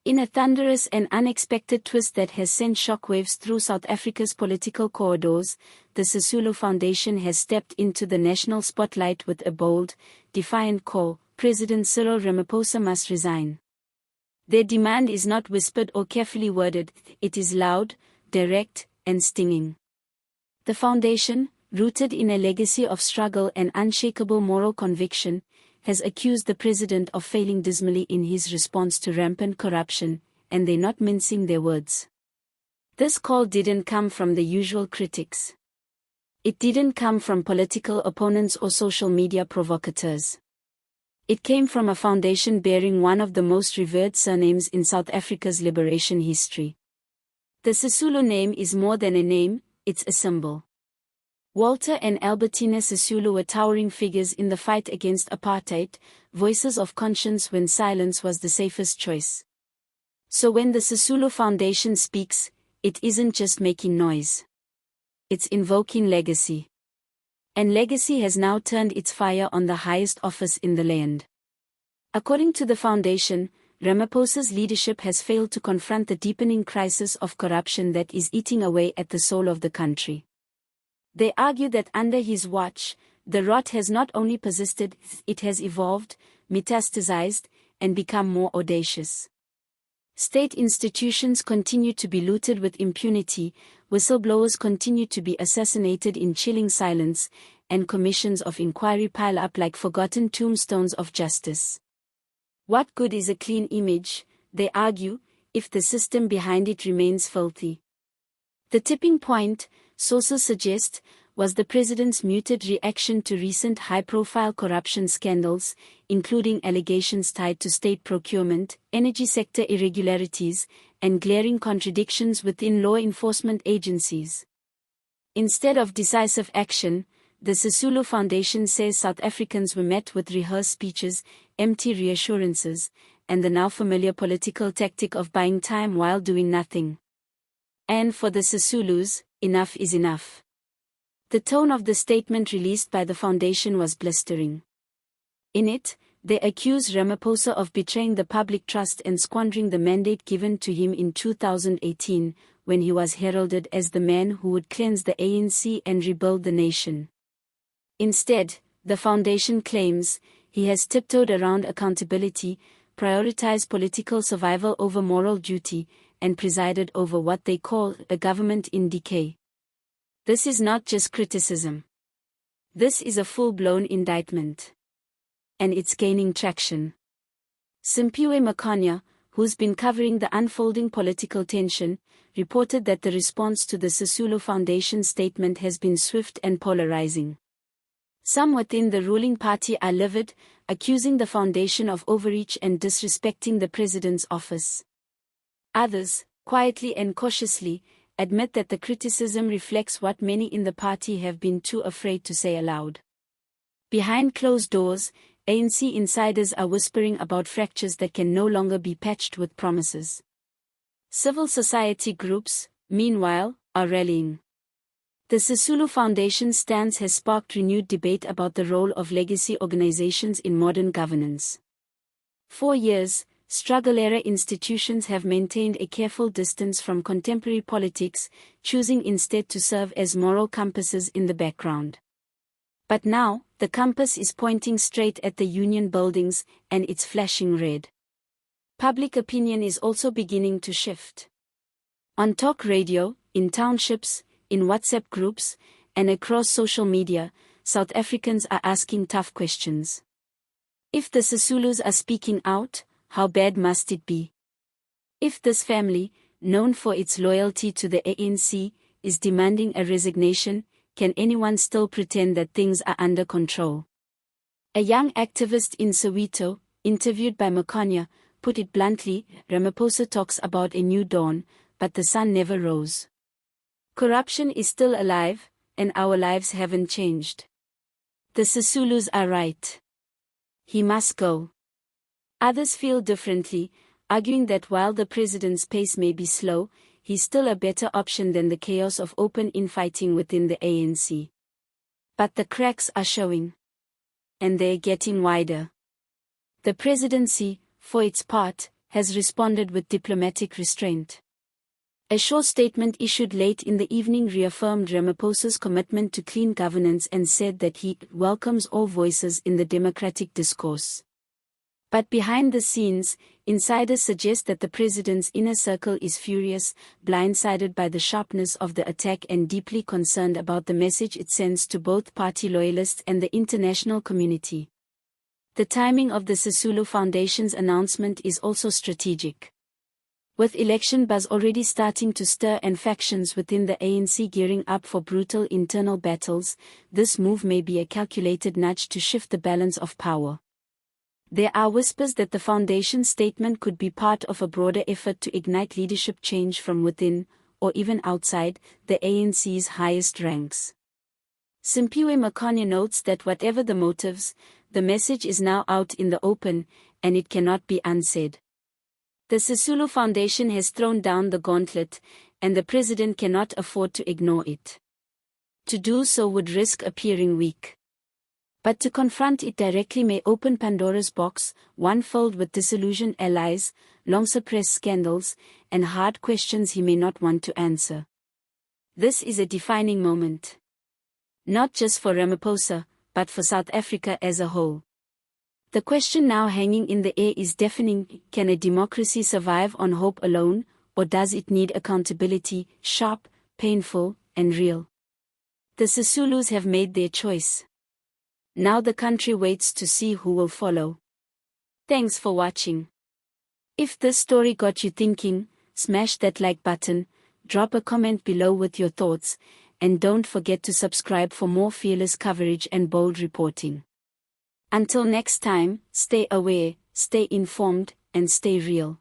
In a thunderous and unexpected twist that has sent shockwaves through South Africa's political corridors, the Sisulu Foundation has stepped into the national spotlight with a bold, defiant call: President Cyril Ramaphosa must resign. Their demand is not whispered or carefully worded, it is loud, direct, and stinging. The foundation, rooted in a legacy of struggle and unshakable moral conviction, has accused the president of failing dismally in his response to rampant corruption, and they're not mincing their words. This call didn't come from the usual critics. It didn't come from political opponents or social media provocateurs. It came from a foundation bearing one of the most revered surnames in South Africa's liberation history. The Sisulu name is more than a name, it's a symbol. Walter and Albertina Sisulu were towering figures in the fight against apartheid, voices of conscience when silence was the safest choice. So when the Sisulu Foundation speaks, it isn't just making noise. It's invoking legacy. And legacy has now turned its fire on the highest office in the land. According to the foundation, Ramaphosa's leadership has failed to confront the deepening crisis of corruption that is eating away at the soul of the country. They argue that under his watch, the rot has not only persisted, it has evolved, metastasized, and become more audacious. State institutions continue to be looted with impunity, whistleblowers continue to be assassinated in chilling silence, and commissions of inquiry pile up like forgotten tombstones of justice. What good is a clean image, they argue, if the system behind it remains filthy? The tipping point, sources suggest, was the president's muted reaction to recent high-profile corruption scandals, including allegations tied to state procurement, energy sector irregularities, and glaring contradictions within law enforcement agencies. Instead of decisive action, the Sisulu Foundation says South Africans were met with rehearsed speeches, empty reassurances, and the now familiar political tactic of buying time while doing nothing. And for the Sisulus, enough is enough. The tone of the statement released by the foundation was blistering. In it, they accuse Ramaphosa of betraying the public trust and squandering the mandate given to him in 2018, when he was heralded as the man who would cleanse the ANC and rebuild the nation. Instead, the foundation claims, he has tiptoed around accountability, prioritized political survival over moral duty, and presided over what they call a government in decay. This is not just criticism. This is a full-blown indictment. And it's gaining traction. Simphiwe Makhanya, who's been covering the unfolding political tension, reported that the response to the Sisulu Foundation statement has been swift and polarizing. Some within the ruling party are livid, accusing the foundation of overreach and disrespecting the president's office. Others, quietly and cautiously, admit that the criticism reflects what many in the party have been too afraid to say aloud. Behind closed doors, ANC insiders are whispering about fractures that can no longer be patched with promises. Civil society groups, meanwhile, are rallying. The Sisulu Foundation's stance has sparked renewed debate about the role of legacy organizations in modern governance. For years, struggle-era institutions have maintained a careful distance from contemporary politics, choosing instead to serve as moral compasses in the background. But now, the compass is pointing straight at the union buildings, and it's flashing red. Public opinion is also beginning to shift. On talk radio, in townships, in WhatsApp groups, and across social media, South Africans are asking tough questions. If the Sisulus are speaking out, how bad must it be? If this family, known for its loyalty to the ANC, is demanding a resignation, can anyone still pretend that things are under control? A young activist in Soweto, interviewed by Makhanya, put it bluntly, Ramaphosa talks about a new dawn, but the sun never rose. Corruption is still alive, and our lives haven't changed. The Sisulus are right. He must go. Others feel differently, arguing that while the president's pace may be slow, he's still a better option than the chaos of open infighting within the ANC. But the cracks are showing. And they're getting wider. The presidency, for its part, has responded with diplomatic restraint. A short statement issued late in the evening reaffirmed Ramaphosa's commitment to clean governance and said that he welcomes all voices in the democratic discourse. But behind the scenes, insiders suggest that the president's inner circle is furious, blindsided by the sharpness of the attack and deeply concerned about the message it sends to both party loyalists and the international community. The timing of the Sisulu Foundation's announcement is also strategic. With election buzz already starting to stir and factions within the ANC gearing up for brutal internal battles, this move may be a calculated nudge to shift the balance of power. There are whispers that the foundation's statement could be part of a broader effort to ignite leadership change from within, or even outside, the ANC's highest ranks. Simphiwe Makhanya notes that whatever the motives, the message is now out in the open, and it cannot be unsaid. The Sisulu Foundation has thrown down the gauntlet, and the president cannot afford to ignore it. To do so would risk appearing weak. But to confront it directly may open Pandora's box, one filled with disillusioned allies, long-suppressed scandals, and hard questions he may not want to answer. This is a defining moment. Not just for Ramaphosa, but for South Africa as a whole. The question now hanging in the air is deafening: can a democracy survive on hope alone, or does it need accountability, sharp, painful, and real? The Sisulus have made their choice. Now the country waits to see who will follow. Thanks for watching. If this story got you thinking, smash that like button, drop a comment below with your thoughts, and don't forget to subscribe for more fearless coverage and bold reporting. Until next time, stay aware, stay informed, and stay real.